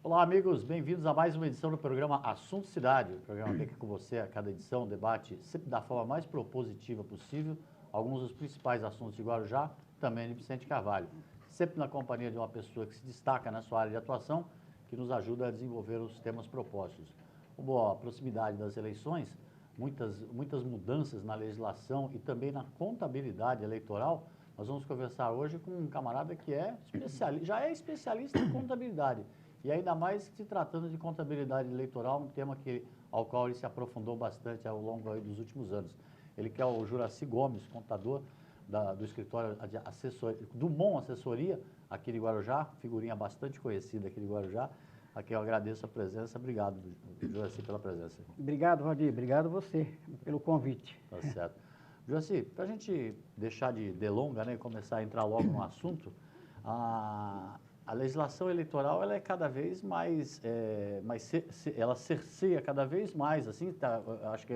Olá, amigos, bem-vindos a mais uma edição do programa Assunto Cidade. O programa que é com você a cada edição debate sempre da forma mais propositiva possível alguns dos principais assuntos de Guarujá, também de Vicente Carvalho. Sempre na companhia de uma pessoa que se destaca na sua área de atuação, que nos ajuda a desenvolver os temas propostos. Como a proximidade das eleições, muitas mudanças na legislação e também na contabilidade eleitoral, nós vamos conversar hoje com um camarada que já é especialista em contabilidade. E ainda mais se tratando de contabilidade eleitoral, um tema ao qual ele se aprofundou bastante ao longo dos últimos anos. Ele que é o Juracy Gomes, contador do escritório de assessoria, Dumont Assessoria, aqui de Guarujá, figurinha bastante conhecida aqui de Guarujá, a quem eu agradeço a presença. Obrigado, Juracy, pela presença. Obrigado, Valdir. Obrigado você pelo convite. Tá certo. Juracy, para a gente deixar de delonga, né, e começar a entrar logo no assunto, a legislação eleitoral ela é cada vez mais, ela cerceia cada vez mais, assim, acho que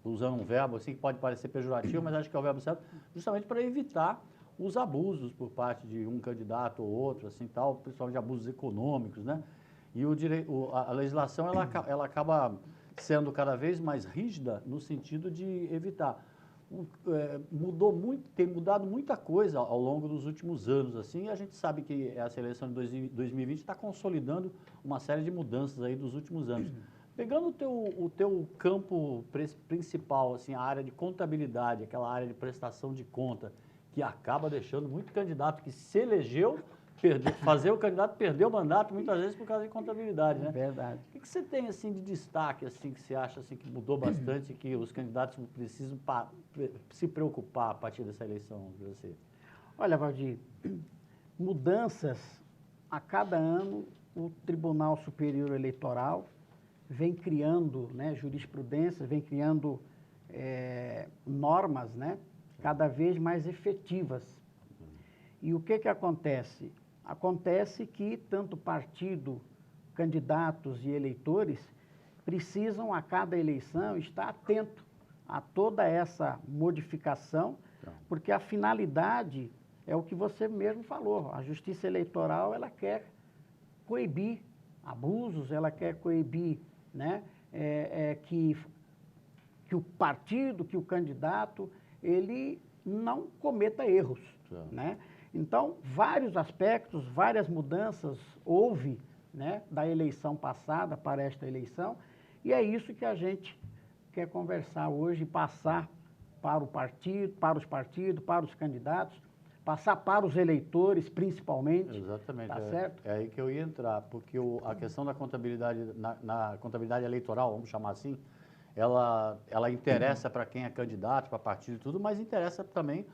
usando um verbo assim que pode parecer pejorativo, mas acho que é o verbo certo, justamente para evitar os abusos por parte de um candidato ou outro, assim tal, principalmente abusos econômicos, né? E a legislação ela acaba sendo cada vez mais rígida no sentido de evitar. Tem mudado muita coisa ao longo dos últimos anos, assim, e a gente sabe que essa eleição de 2020 está consolidando uma série de mudanças aí dos últimos anos. Pegando o teu campo principal, assim, a área de contabilidade, aquela área de prestação de conta, que acaba deixando muito candidato que se elegeu, fazer o candidato perder o mandato muitas vezes por causa de contabilidade, né? Verdade. O que você tem assim de destaque assim que você acha assim que mudou bastante, que os candidatos precisam se preocupar a partir dessa eleição, você? Olha, Valdir, mudanças a cada ano o Tribunal Superior Eleitoral vem criando, né, jurisprudências, vem criando normas, né, cada vez mais efetivas. E o que acontece? Acontece que tanto partido, candidatos e eleitores precisam, a cada eleição, estar atento a toda essa modificação, porque a finalidade é o que você mesmo falou. A Justiça Eleitoral, ela quer coibir abusos, ela quer coibir, né, que o partido, que o candidato, ele não cometa erros, né? Então, vários aspectos, várias mudanças houve, né, da eleição passada para esta eleição, e é isso que a gente quer conversar hoje, passar para o partido, para os partidos, para os candidatos, passar para os eleitores, principalmente. Exatamente. Tá certo? É aí que eu ia entrar, porque a questão da contabilidade, na contabilidade eleitoral, vamos chamar assim, ela interessa para quem é candidato, para partido e tudo, mas interessa também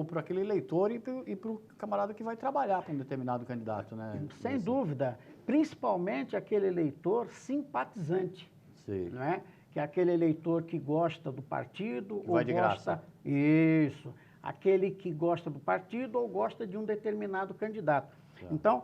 para aquele eleitor e para o camarada que vai trabalhar para um determinado candidato, né? Sem dúvida, principalmente aquele eleitor simpatizante, Sim. não é? Que é aquele eleitor que gosta do partido ou vai de graça. Isso, aquele que gosta do partido ou gosta de um determinado candidato. Então,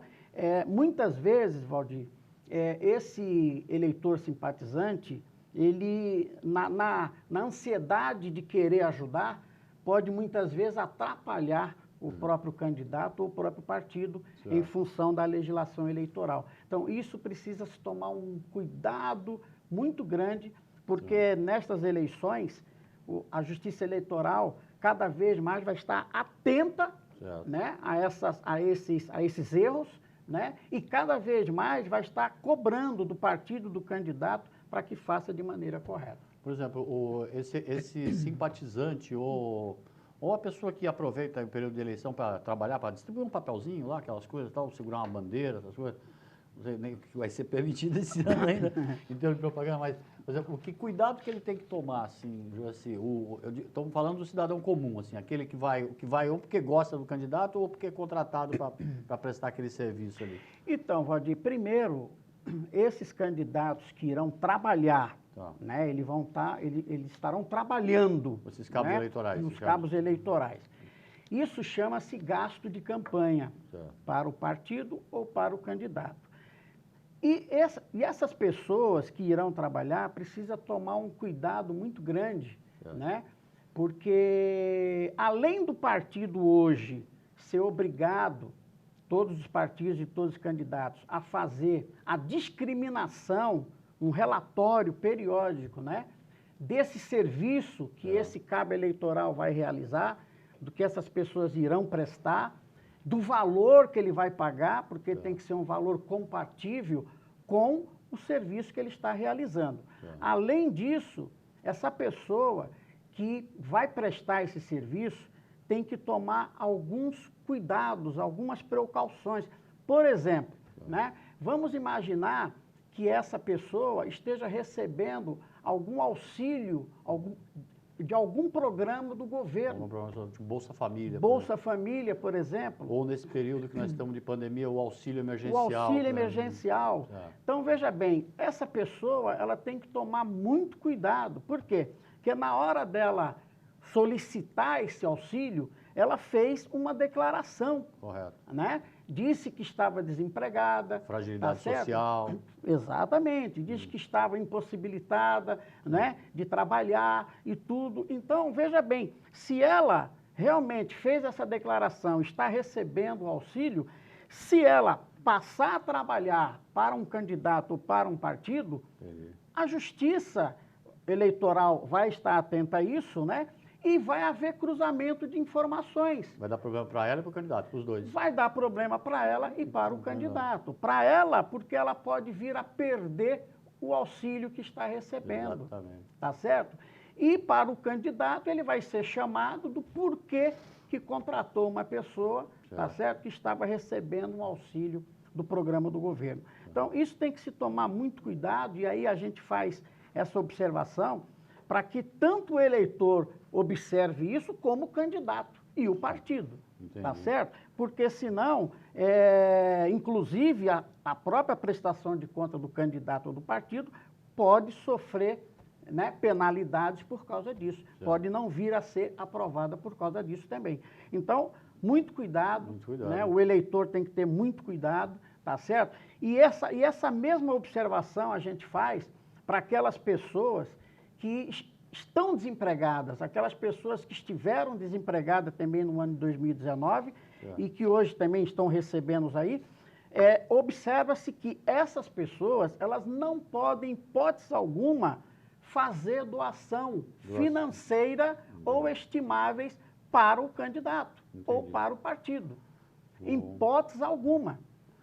muitas vezes, Valdir, esse eleitor simpatizante, ele, na ansiedade de querer ajudar, pode muitas vezes atrapalhar o próprio candidato ou o próprio partido em função da legislação eleitoral. Então, isso precisa se tomar um cuidado muito grande, porque nestas eleições, a Justiça Eleitoral cada vez mais vai estar atenta, né, a esses erros, né, e cada vez mais vai estar cobrando do partido, do candidato, para que faça de maneira correta. Por exemplo, esse simpatizante ou a pessoa que aproveita o período de eleição para trabalhar, para distribuir um papelzinho lá, aquelas coisas e tal, segurar uma bandeira, essas coisas, não sei nem o que vai ser permitido esse ano ainda, em termos de propaganda, mas, por exemplo, que cuidado que ele tem que tomar, assim, estamos falando do cidadão comum, assim, aquele que vai ou porque gosta do candidato ou porque é contratado para prestar aquele serviço ali. Então, Valdir, primeiro, esses candidatos que irão trabalhar, né, eles estarão trabalhando, esses cabos, né, eleitorais. Nos cabos eleitorais. Isso chama-se gasto de campanha para o partido ou para o candidato. E essas pessoas que irão trabalhar precisam tomar um cuidado muito grande, né? Porque além do partido hoje ser obrigado todos os partidos e todos os candidatos, a fazer a discriminação, um relatório periódico, né, desse serviço que esse cabo eleitoral vai realizar, do que essas pessoas irão prestar, do valor que ele vai pagar, porque tem que ser um valor compatível com o serviço que ele está realizando. Além disso, essa pessoa que vai prestar esse serviço tem que tomar alguns cuidados, algumas precauções. Por exemplo, né, vamos imaginar que essa pessoa esteja recebendo algum auxílio de algum programa do governo. Algum programa de Bolsa Família. Bolsa Família, por exemplo. Ou nesse período que nós estamos de pandemia, o auxílio emergencial. O auxílio emergencial. Então, veja bem, essa pessoa, ela tem que tomar muito cuidado. Por quê? Porque na hora dela solicitar esse auxílio, ela fez uma declaração. Correto. Né? Disse que estava desempregada. Fragilidade social. Exatamente. Disse que estava impossibilitada, né, de trabalhar e tudo. Então, veja bem, se ela realmente fez essa declaração, está recebendo o auxílio, se ela passar a trabalhar para um candidato ou para um partido, a Justiça Eleitoral vai estar atenta a isso, né? E vai haver cruzamento de informações. Vai dar problema para ela e para o candidato, para os dois. Vai dar problema para ela e para o candidato. Para ela, porque ela pode vir a perder o auxílio que está recebendo. Exatamente. Tá certo? E para o candidato, ele vai ser chamado do porquê que contratou uma pessoa, tá certo? Que estava recebendo um auxílio do programa do governo. Então, isso tem que se tomar muito cuidado, e aí a gente faz essa observação para que tanto o eleitor observe isso, como o candidato e o partido. Entendi. Tá certo? Porque senão, inclusive, a própria prestação de conta do candidato ou do partido pode sofrer, né, penalidades por causa disso. Pode não vir a ser aprovada por causa disso também. Então, muito cuidado. Muito cuidado. Né? O eleitor tem que ter muito cuidado, tá certo? E essa mesma observação a gente faz para aquelas pessoas que estão desempregadas, aquelas pessoas que estiveram desempregadas também no ano de 2019 e que hoje também estão recebendo aí. Observa-se que essas pessoas, elas não podem, em hipótese alguma, fazer doação financeira ou estimáveis para o candidato ou para o partido. Em hipótese alguma,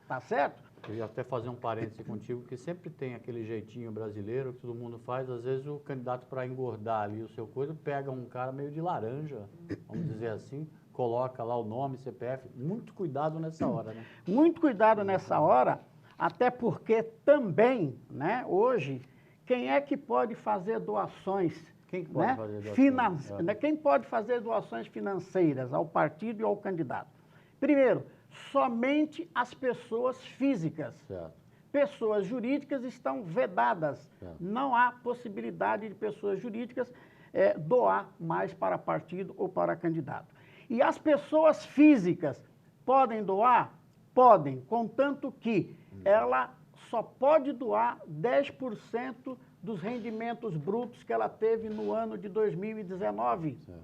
tá certo? Eu ia até fazer um parêntese contigo, que sempre tem aquele jeitinho brasileiro que todo mundo faz. Às vezes o candidato, para engordar ali o seu coisa, pega um cara meio de laranja, vamos dizer assim, coloca lá o nome, CPF. Muito cuidado nessa hora, né? Muito cuidado nessa hora, até porque também, né, hoje, quem é que pode fazer doações? Quem que pode fazer doações? Quem pode fazer doações financeiras ao partido e ao candidato? Primeiro, somente as pessoas físicas. Certo. Pessoas jurídicas estão vedadas. Certo. Não há possibilidade de pessoas jurídicas doar mais para partido ou para candidato. E as pessoas físicas podem doar? Podem, contanto que ela só pode doar 10% dos rendimentos brutos que ela teve no ano de 2019. Certo.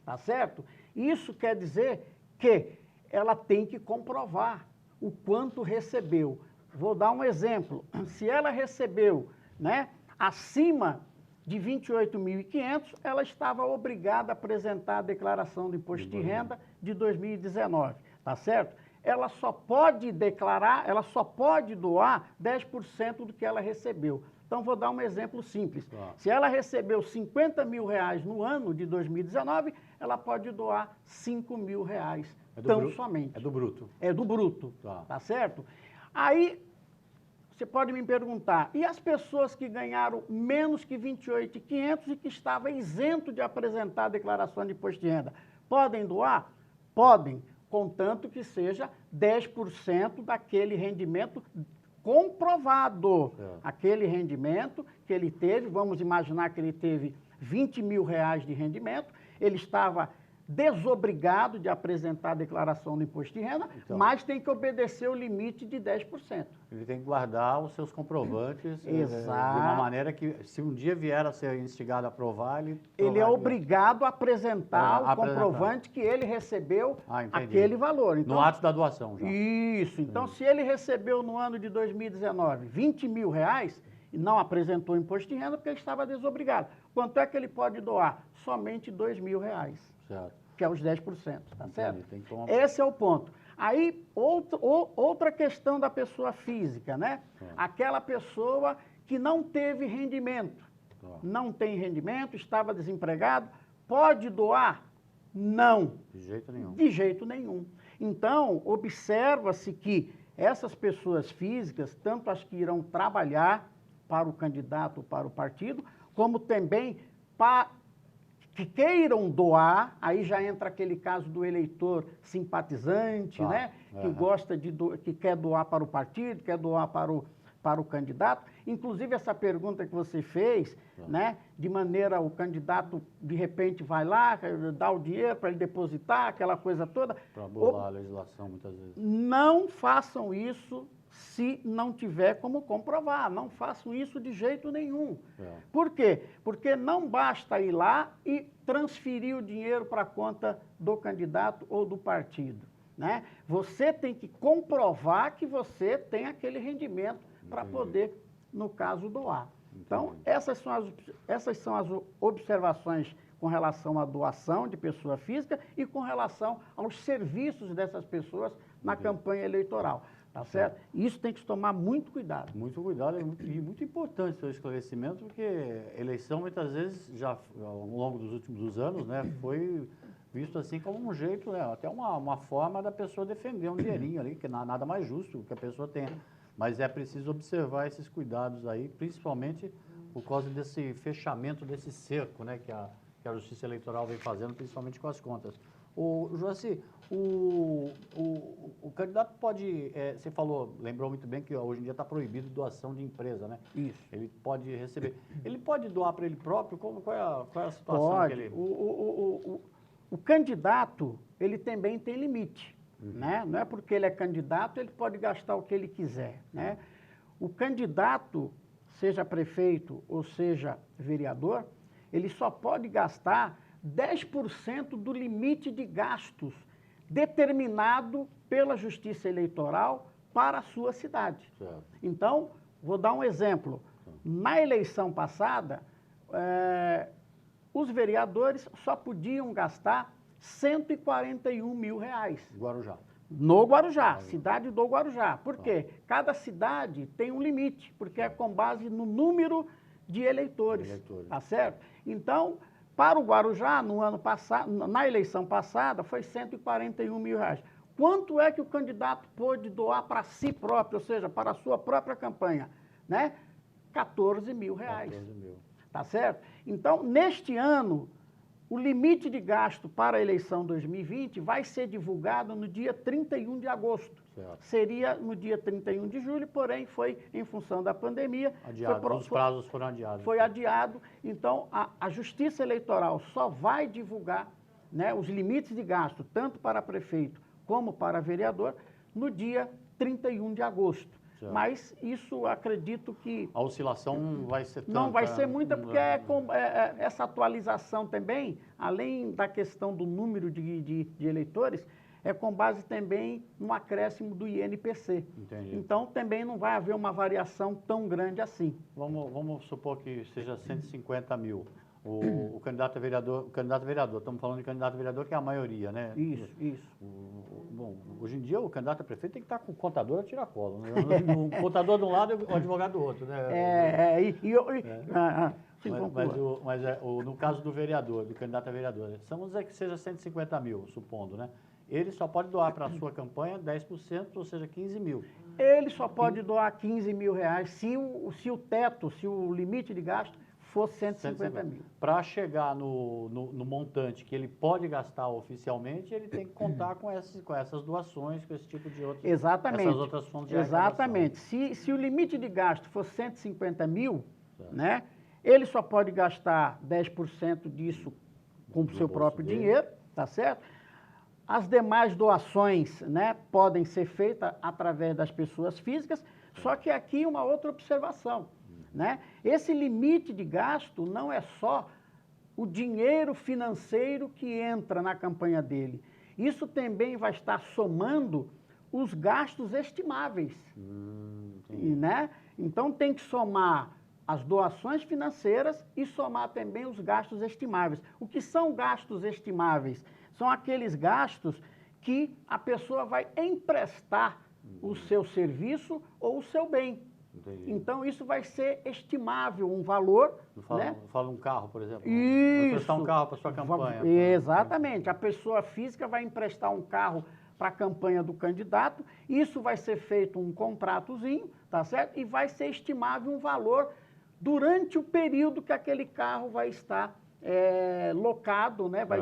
Tá certo? Isso quer dizer que ela tem que comprovar o quanto recebeu. Vou dar um exemplo. Se ela recebeu, né, acima de 28.500, ela estava obrigada a apresentar a declaração do imposto de renda de 2019, tá certo? Ela só pode declarar, ela só pode doar 10% do que ela recebeu. Então, vou dar um exemplo simples. Se ela recebeu R$50 mil no ano de 2019, ela pode doar R$5.000, tão somente. É do bruto. É do bruto, tá certo? Aí, você pode me perguntar, e as pessoas que ganharam menos que 28.500 e que estavam isento de apresentar a declaração de imposto de renda, podem doar? Podem, contanto que seja 10% daquele rendimento comprovado. Aquele rendimento que ele teve, vamos imaginar que ele teve R$20.000 de rendimento, ele estava desobrigado de apresentar a declaração do imposto de renda, Então. mas tem que obedecer o limite de 10%. Ele tem que guardar os seus comprovantes de uma Exato. maneira que, se um dia vier a ser instigado a provar, ele Ele é provar que- obrigado a apresentar o apresentar. comprovante que ele recebeu Entendi. aquele valor. No ato da doação já. Isso. Então, se ele recebeu no ano de 2019 R$20 mil e não apresentou o imposto de renda porque ele estava desobrigado, quanto é que ele pode doar? Somente R$2 mil, Certo. que é os 10%, tá certo? Tem que tomar- Esse é o ponto. Aí, outra questão da pessoa física, né? Aquela pessoa que não teve rendimento, não tem rendimento, estava desempregado, pode doar? Não. De jeito nenhum. De jeito nenhum. Então, observa-se que essas pessoas físicas, tanto as que irão trabalhar para o candidato, para o partido, como também que queiram doar, aí já entra aquele caso do eleitor simpatizante, né? Que gosta que quer doar para o partido, quer doar para o candidato. Inclusive, essa pergunta que você fez, né? De maneira, o candidato, de repente, vai lá, dá o dinheiro para ele depositar, aquela coisa toda. Para burlar a legislação, muitas vezes. Não façam isso se não tiver como comprovar. Não façam isso de jeito nenhum. Por quê? Porque não basta ir lá e transferir o dinheiro para a conta do candidato ou do partido, né? Você tem que comprovar que você tem aquele rendimento para poder, no caso, doar. Então, essas são as observações com relação à doação de pessoa física e com relação aos serviços dessas pessoas na campanha eleitoral. Tá certo? Isso tem que se tomar muito cuidado. Muito cuidado e muito importante o seu esclarecimento, porque eleição, muitas vezes, já ao longo dos últimos anos, né, foi visto assim como um jeito, né, até uma forma da pessoa defender um dinheirinho ali, que nada mais justo que a pessoa tenha. Mas é preciso observar esses cuidados aí, principalmente por causa desse fechamento desse cerco, né, que a Justiça Eleitoral vem fazendo, principalmente com as contas. Joaci, o candidato pode, você falou, lembrou muito bem que hoje em dia está proibido doação de empresa, né? Isso. Ele pode receber. Ele pode doar para ele próprio? Qual é a situação Pode. que ele... O candidato, ele também tem limite, né? Não é porque ele é candidato, ele pode gastar o que ele quiser, né? O candidato, seja prefeito ou seja vereador, ele só pode gastar 10% do limite de gastos determinado pela Justiça Eleitoral para a sua cidade. Certo. Então, vou dar um exemplo. Na eleição passada, os vereadores só podiam gastar R$141 mil. Guarujá. No Guarujá, cidade do Guarujá. Por quê? Cada cidade tem um limite, porque é com base no número de eleitores. Tá certo? Então, para o Guarujá, no ano passado, na eleição passada, foi R$141 mil. Quanto é que o candidato pôde doar para si próprio, ou seja, para a sua própria campanha? Né? R$14 mil. 14 mil. Tá certo? Então, neste ano, o limite de gasto para a eleição 2020 vai ser divulgado no dia 31 de agosto. Certo. Seria no dia 31 de julho, porém foi em função da pandemia. Adiado, os prazos foram adiados. Foi adiado. Então, a Justiça Eleitoral só vai divulgar, né, os limites de gasto, tanto para prefeito como para vereador, no dia 31 de agosto. Certo. Mas isso, acredito que... A oscilação não vai ser tanta... Não vai ser muita, porque essa atualização também, além da questão do número de eleitores, é com base também no acréscimo do INPC. Entendi. Então, também não vai haver uma variação tão grande assim. Vamos supor que seja 150 mil. O candidato a vereador, estamos falando de candidato a vereador, que é a maioria, né? Isso. Bom, hoje em dia o candidato a prefeito tem que estar com o contador a tiracolo, né? O contador de um lado e o advogado do outro, né? No caso do vereador, do candidato a vereador, vamos dizer que seja 150 mil, supondo, né? Ele só pode doar para a sua campanha 10%, ou seja, 15 mil. Ele só pode doar R$15 mil se o teto, se o limite de gasto for 150 mil. Para chegar no montante que ele pode gastar oficialmente, ele tem que contar com essas doações, com esse tipo de outras, exatamente, essas outras fontes de exatamente. Se o limite de gasto for 150 mil, né, ele só pode gastar 10% disso com o seu próprio dinheiro, tá certo? As demais doações, né, podem ser feitas através das pessoas físicas, só que aqui uma outra observação, né? Esse limite de gasto não é só o dinheiro financeiro que entra na campanha dele. Isso também vai estar somando os gastos estimáveis, né? Então tem que somar as doações financeiras e somar também os gastos estimáveis. O que são gastos estimáveis? São aqueles gastos que a pessoa vai emprestar o seu serviço ou o seu bem. Entendi. Então, isso vai ser estimável, um valor, né? Fala um carro, por exemplo. Isso. Vai prestar um carro para sua campanha. Exatamente. A pessoa física vai emprestar um carro para a campanha do candidato, isso vai ser feito um contratozinho, tá certo? E vai ser estimável um valor durante o período que aquele carro vai estar locado, né? Vai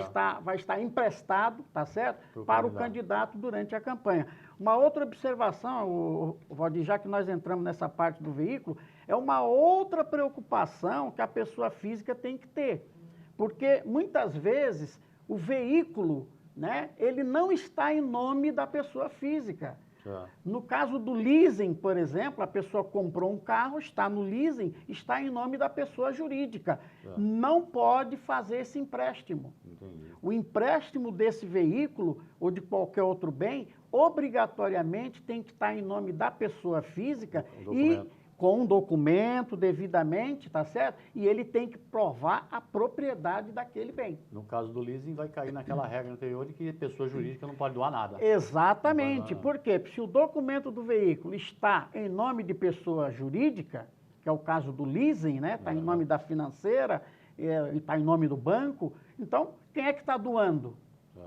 estar emprestado, tá certo? Para o candidato durante a campanha. Uma outra observação, Valdir, já que nós entramos nessa parte do veículo, é uma outra preocupação que a pessoa física tem que ter. Porque muitas vezes o veículo, né, ele não está em nome da pessoa física. No caso do leasing, por exemplo, a pessoa comprou um carro, está no leasing, está em nome da pessoa jurídica. Não pode fazer esse empréstimo. Entendi. O empréstimo desse veículo ou de qualquer outro bem, obrigatoriamente tem que estar em nome da pessoa física e com um documento devidamente, tá certo? E ele tem que provar a propriedade daquele bem. No caso do leasing, vai cair naquela regra anterior de que pessoa jurídica não pode doar nada. Exatamente. Por quê? Porque se o documento do veículo está em nome de pessoa jurídica, que é o caso do leasing, né? Está em nome da financeira, está em nome do banco, então quem é que está doando?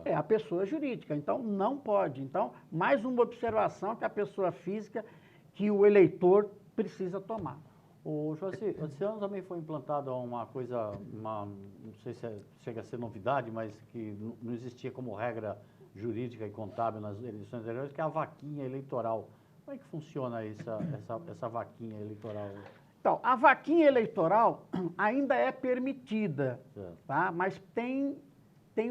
É a pessoa jurídica. Então não pode. Então, mais uma observação que a pessoa física, que o eleitor precisa tomar. O Joaci, esse ano também foi implantada uma coisa, não sei se chega a ser novidade, mas que não existia como regra jurídica e contábil nas eleições anteriores, que é a vaquinha eleitoral. Como é que funciona essa vaquinha eleitoral? Então, a vaquinha eleitoral ainda é permitida, tá? Mas tem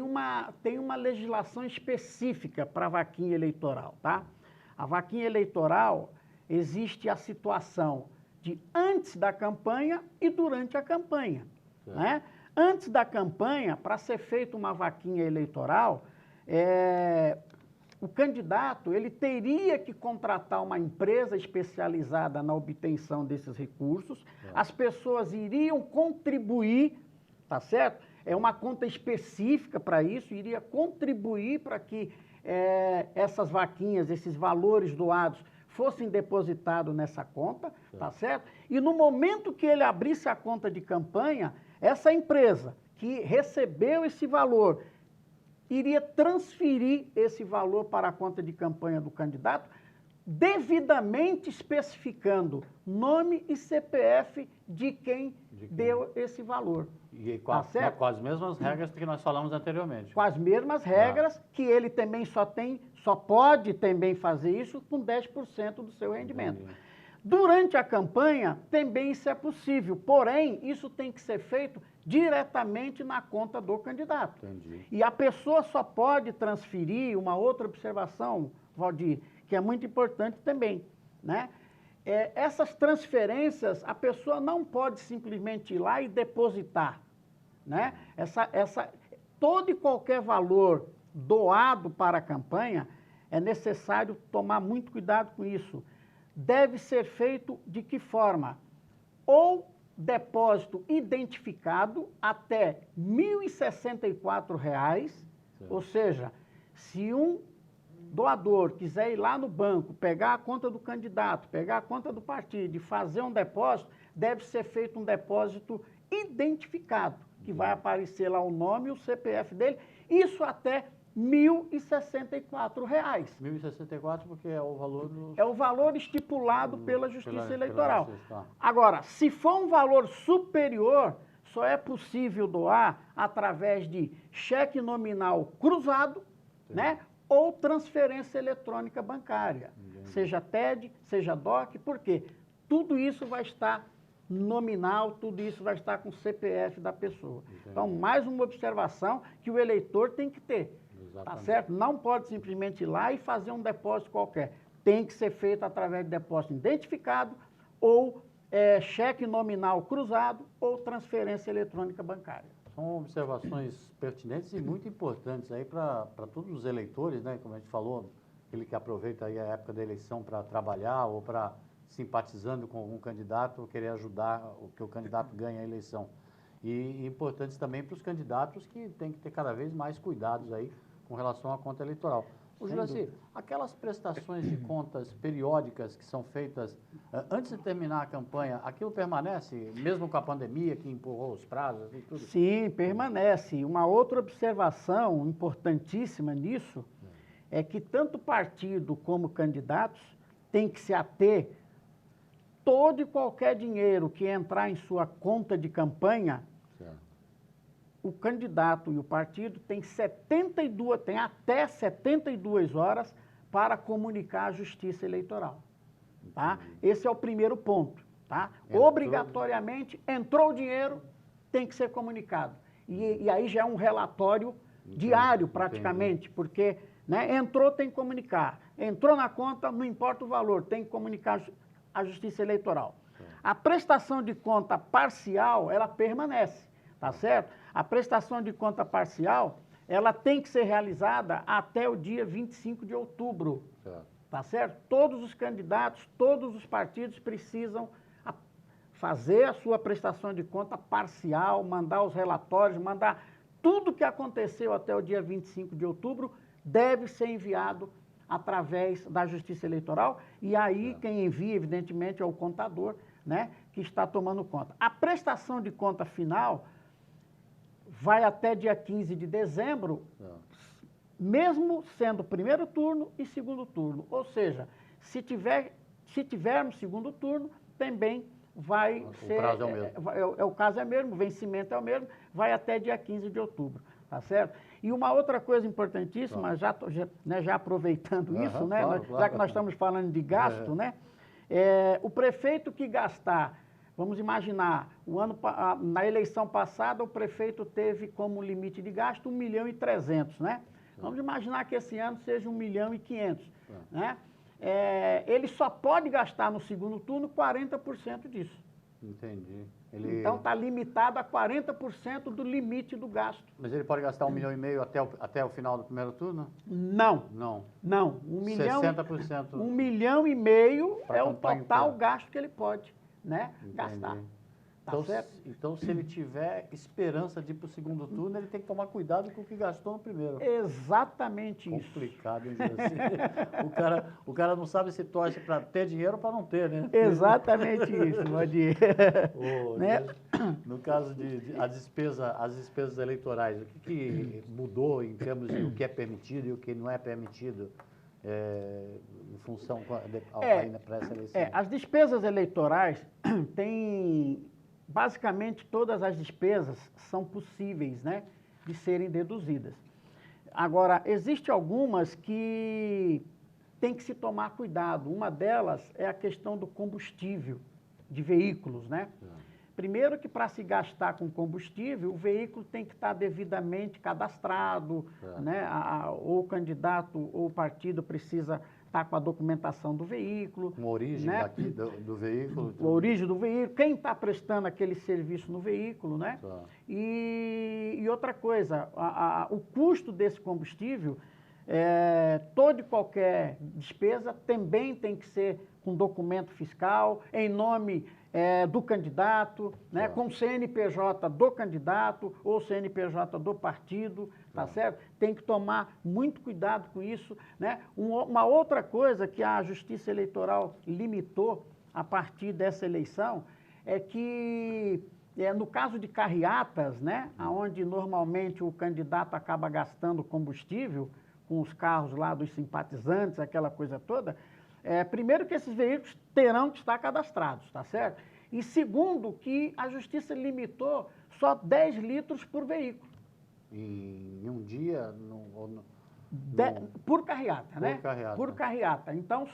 uma legislação específica para a vaquinha eleitoral, tá? A vaquinha eleitoral, existe a situação de antes da campanha e durante a campanha, né? Antes da campanha, para ser feita uma vaquinha eleitoral, o candidato ele teria que contratar uma empresa especializada na obtenção desses recursos, as pessoas iriam contribuir, tá certo? É uma conta específica para isso, iria contribuir para que essas vaquinhas, esses valores doados, fossem depositados nessa conta, tá certo? E no momento que ele abrisse a conta de campanha, essa empresa que recebeu esse valor iria transferir esse valor para a conta de campanha do candidato, devidamente especificando nome e CPF de quem deu esse valor. E com as mesmas regras que nós falamos anteriormente. Com as mesmas regras, que ele também só pode também fazer isso com 10% do seu rendimento. Durante a campanha, também isso é possível, porém, isso tem que ser feito diretamente na conta do candidato. E a pessoa só pode transferir, uma outra observação, Valdir, que é muito importante também, né? Essas transferências, a pessoa não pode simplesmente ir lá e depositar, né? Todo e qualquer valor doado para a campanha, é necessário tomar muito cuidado com isso. Deve ser feito de que forma? Ou depósito identificado até R$ 1.064, ou seja, se um doador quiser ir lá no banco, pegar a conta do candidato, pegar a conta do partido e fazer um depósito, deve ser feito um depósito identificado, que vai aparecer lá o nome e o CPF dele, isso até R$ 1.064. R$ 1.064 porque é o valor É o valor estipulado pela Justiça Eleitoral. Agora, se for um valor superior, só é possível doar através de cheque nominal cruzado, né? Ou transferência eletrônica bancária, seja TED, seja DOC, porque tudo isso vai estar nominal, tudo isso vai estar com o CPF da pessoa. Entendi. Então, mais uma observação que o eleitor tem que ter, tá Exatamente. certo? Não pode simplesmente ir lá e fazer um depósito qualquer. Tem que ser feito através de depósito identificado ou cheque nominal cruzado ou transferência eletrônica bancária. São observações pertinentes e muito importantes aí para todos os eleitores, né? Como a gente falou, aquele que aproveita aí a época da eleição para trabalhar ou para simpatizando com algum candidato, querer ajudar o que o candidato ganha a eleição. E importantes também para os candidatos que têm que ter cada vez mais cuidados aí com relação à conta eleitoral. O Juraci, aquelas prestações de contas periódicas que são feitas antes de terminar a campanha, aquilo permanece, mesmo com a pandemia que empurrou os prazos e tudo? Sim, permanece. Uma outra observação importantíssima nisso é que tanto partido como candidatos têm que se ater todo e qualquer dinheiro que entrar em sua conta de campanha, Certo. o candidato e o partido tem até 72 horas para comunicar à Justiça Eleitoral. Tá? Esse é o primeiro ponto. Tá? Obrigatoriamente, entrou o dinheiro, tem que ser comunicado. E aí já é um relatório diário, praticamente, porque né, entrou, tem que comunicar. Entrou na conta, não importa o valor, tem que comunicar à Justiça Eleitoral. A prestação de conta parcial, ela permanece, tá certo? A prestação de conta parcial, ela tem que ser realizada até o dia 25 de outubro, tá certo? Todos os candidatos, todos os partidos precisam fazer a sua prestação de conta parcial, mandar os relatórios, mandar tudo que aconteceu até o dia 25 de outubro, deve ser enviado através da Justiça Eleitoral, e aí quem envia, evidentemente, é o contador, né, que está tomando conta. A prestação de conta final vai até dia 15 de dezembro, mesmo sendo primeiro turno e segundo turno. Ou seja, se tivermos segundo turno, também vai ser... O prazo é o mesmo. O caso é o mesmo, o vencimento é o mesmo, vai até dia 15 de outubro, tá certo? E uma outra coisa importantíssima, já aproveitando isso, né, já que nós estamos falando de gasto, né, o prefeito que gastar, vamos imaginar, na eleição passada o prefeito teve como limite de gasto 1.300.000, né? Vamos imaginar que esse ano seja 1.500.000, né? Ele só pode gastar no segundo turno 40% disso. Entendi. Então está limitado a 40% do limite do gasto. Mas ele pode gastar 1,5 milhão até o final do primeiro turno? Não. Não. 60%. 1,5 milhão é o total gasto que ele pode, né, gastar. Tá certo? Então, se ele tiver esperança de ir para o segundo turno, ele tem que tomar cuidado com o que gastou no primeiro. Exatamente isso. Complicado, hein, assim. o cara não sabe se torce para ter dinheiro ou para não ter, né? Exatamente isso, Valdir. Né? No caso as despesas eleitorais, o que mudou em termos de o que é permitido e o que não é permitido em função para essa eleição? As despesas eleitorais têm... Basicamente, todas as despesas são possíveis, né, de serem deduzidas. Agora, existem algumas que tem que se tomar cuidado. Uma delas é a questão do combustível de veículos, né? Primeiro que para se gastar com combustível, o veículo tem que estar devidamente cadastrado, né? Ou o candidato ou o partido precisa estar com a documentação do veículo. Com a origem, né, daqui do veículo. A origem do veículo, quem está prestando aquele serviço no veículo, né? E outra coisa, o custo desse combustível, toda e qualquer despesa também tem que ser com documento fiscal, em nome do candidato, né, com CNPJ do candidato ou CNPJ do partido, tá certo? Tem que tomar muito cuidado com isso, né? Uma outra coisa que a Justiça Eleitoral limitou a partir dessa eleição é que, no caso de carreatas, né, onde normalmente o candidato acaba gastando combustível com os carros lá dos simpatizantes, aquela coisa toda, primeiro que esses veículos terão que estar cadastrados, tá certo? E segundo, que a Justiça limitou só 10 litros por veículo. Em um dia? Por carreata, né? Por carreata. Por carreata. Então,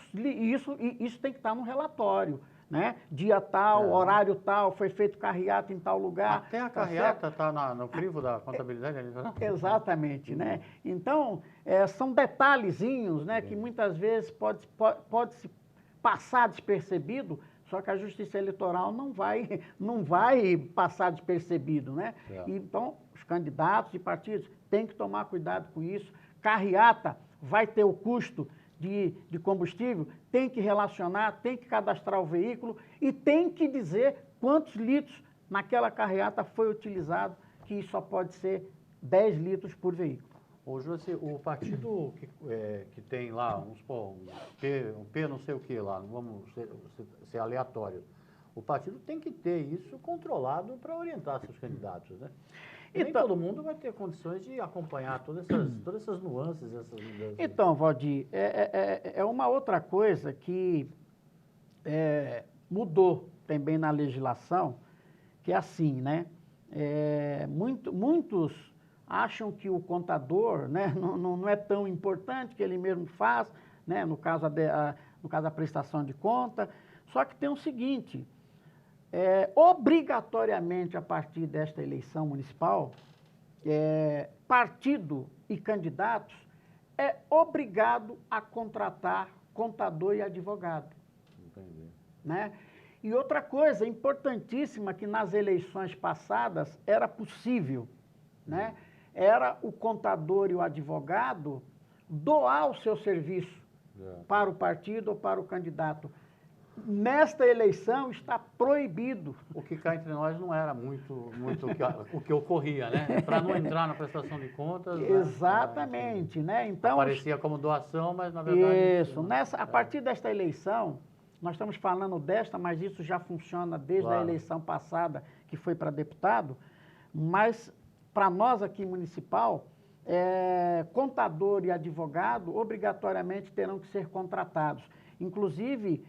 isso tem que estar no relatório, né? Dia tal, horário tal, foi feito carreata em tal lugar. Até a carreata está no crivo da contabilidade ali, né? Exatamente, né? Então, são detalhezinhos, né, que muitas vezes pode se passar despercebido, só que a Justiça Eleitoral não vai passar despercebido, né? Então, os candidatos e partidos têm que tomar cuidado com isso. Carreata vai ter o custo de combustível, tem que relacionar, tem que cadastrar o veículo e tem que dizer quantos litros naquela carreata foi utilizado, que só pode ser 10 litros por veículo. Ô, José, o partido que tem lá, vamos supor, um P não sei o que lá, não vamos ser aleatório. O partido tem que ter isso controlado para orientar seus candidatos, né? Então, nem todo mundo vai ter condições de acompanhar todas essas nuances, essas mudanças. Então, Valdir, é uma outra coisa que mudou também na legislação, que é assim, né? Muitos acham que o contador, né, não é tão importante, que ele mesmo faz, né, no caso da prestação de conta. Só que tem o seguinte, obrigatoriamente a partir desta eleição municipal, partido e candidatos é obrigado a contratar contador e advogado. Entendi. Né? E outra coisa importantíssima que nas eleições passadas era possível, né? Era o contador e o advogado doar o seu serviço para o partido ou para o candidato. Nesta eleição está proibido. O que cá entre nós não era muito o que ocorria, né? Para não entrar na prestação de contas. Exatamente, né? Então, parecia como doação, mas na verdade... Isso, a partir desta eleição, nós estamos falando desta, mas isso já funciona desde a eleição passada, que foi para deputado, mas para nós aqui municipal, contador e advogado obrigatoriamente terão que ser contratados. Inclusive,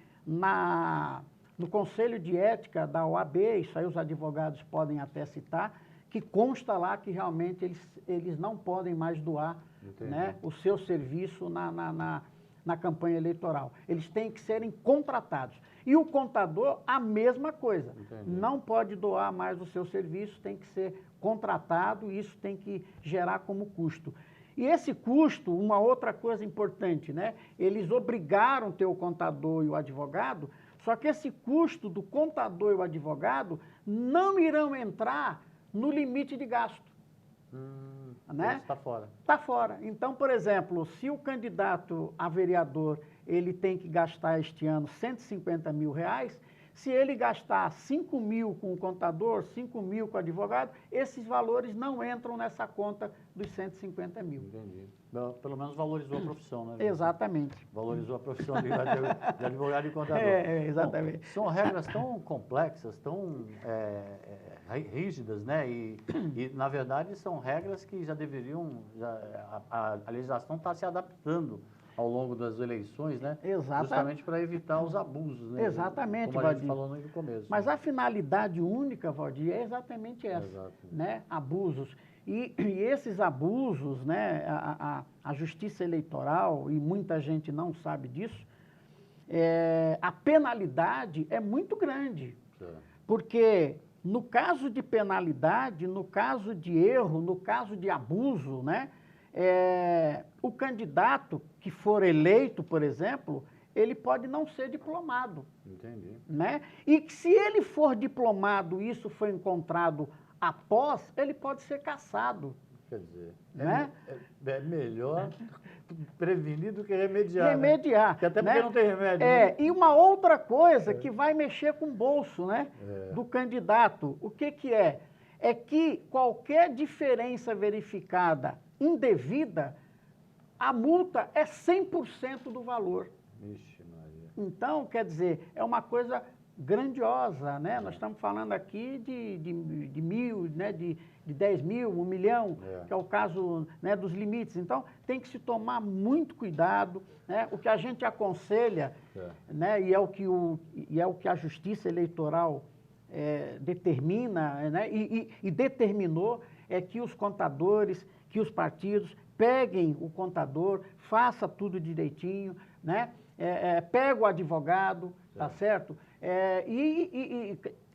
no Conselho de Ética da OAB, isso aí os advogados podem até citar, que consta lá que realmente eles não podem mais doar, né, o seu serviço na campanha eleitoral. Eles têm que serem contratados. E o contador, a mesma coisa. Entendi. Não pode doar mais o seu serviço, tem que ser contratado, e isso tem que gerar como custo. E esse custo, uma outra coisa importante, né? Eles obrigaram ter o contador e o advogado, só que esse custo do contador e o advogado não irão entrar no limite de gasto. Né? Está fora. Está fora. Então, por exemplo, se o candidato a vereador ele tem que gastar este ano R$150 mil, se ele gastar 5 mil com o contador, 5 mil com o advogado, esses valores não entram nessa conta dos 150 mil. Entendi. Pelo menos valorizou a profissão, né? Exatamente. Valorizou a profissão de advogado e contador. Exatamente. Bom, são regras tão complexas, tão rígidas, né? E, na verdade, são regras que já deveriam... a legislação está se adaptando ao longo das eleições, né? Justamente para evitar os abusos, né? Exatamente, como a gente falou no começo. Mas a finalidade única, Valdir, é exatamente essa, né? Abusos. E esses abusos, né? A Justiça Eleitoral, e muita gente não sabe disso, a penalidade é muito grande. Porque no caso de penalidade, no caso de erro, no caso de abuso, né? O candidato que for eleito, por exemplo, ele pode não ser diplomado. Entendi. Né? E que se ele for diplomado e isso foi encontrado após, ele pode ser cassado. Quer dizer, né? é melhor prevenir do que remediar. Remediar. Né? Até porque não tem remédio. Né? E uma outra coisa que vai mexer com o bolso, né? Do candidato. O que é? É que qualquer diferença verificada indevida, a multa é 100% do valor. Ixi, Maria. Então, quer dizer, é uma coisa grandiosa, né? Nós estamos falando aqui de mil, né? de 10 mil, 1 milhão, que é o caso, né? dos limites. Então, tem que se tomar muito cuidado, né? O que a gente aconselha, né? e é o que a Justiça Eleitoral determina, né? e determinou, é que os contadores, que os partidos peguem o contador, faça tudo direitinho, né? pega o advogado, tá certo?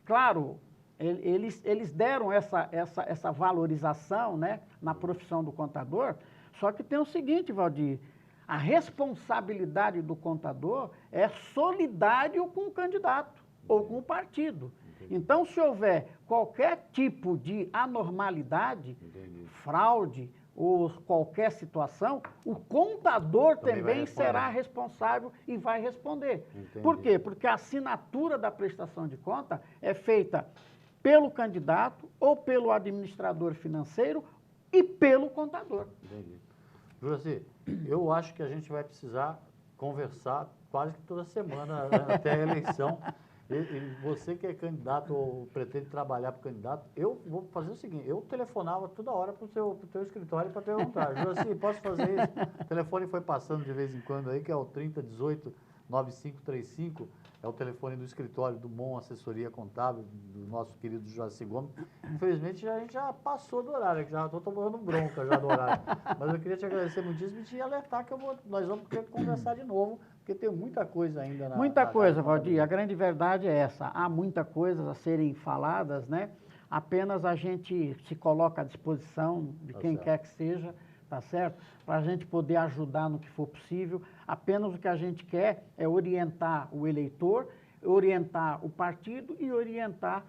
Claro, eles deram essa valorização, né, na profissão do contador, só que tem o seguinte, Valdir, a responsabilidade do contador é solidário com o candidato ou com o partido. Então, se houver qualquer tipo de anormalidade, fraude ou qualquer situação, o contador também será responsável e vai responder. Por quê? Porque a assinatura da prestação de conta é feita pelo candidato ou pelo administrador financeiro e pelo contador. Entendi. Juraci, eu acho que a gente vai precisar conversar quase que toda semana até a eleição. E você que é candidato ou pretende trabalhar para o candidato, eu vou fazer o seguinte, eu telefonava toda hora para o teu escritório para perguntar, Juraci, posso fazer isso? O telefone foi passando de vez em quando aí, que é o 3018-9535, é o telefone do escritório do MON Assessoria Contábil, do nosso querido Juraci Gomes. Infelizmente, a gente já passou do horário, já estou tomando bronca já do horário. Mas eu queria te agradecer muitíssimo e te alertar que nós vamos ter que conversar de novo, porque tem muita coisa ainda Muita coisa, Valdir. A grande verdade é essa. Há muita coisa a serem faladas, né? Apenas a gente se coloca à disposição de quem quer que seja, tá certo? Para a gente poder ajudar no que for possível. Apenas o que a gente quer é orientar o eleitor, orientar o partido e orientar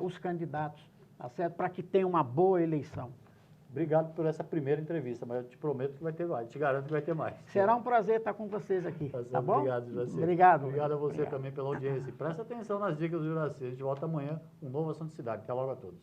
os candidatos, tá certo? Para que tenha uma boa eleição. Obrigado por essa primeira entrevista, mas eu te prometo que vai ter mais, te garanto que vai ter mais. Será um prazer estar com vocês aqui, tá bom? Obrigado, Juraci. Obrigado. Obrigado a você também pela audiência. Presta atenção nas dicas do Juraci. A gente volta amanhã com um novo Assunto de Cidade. Até logo a todos.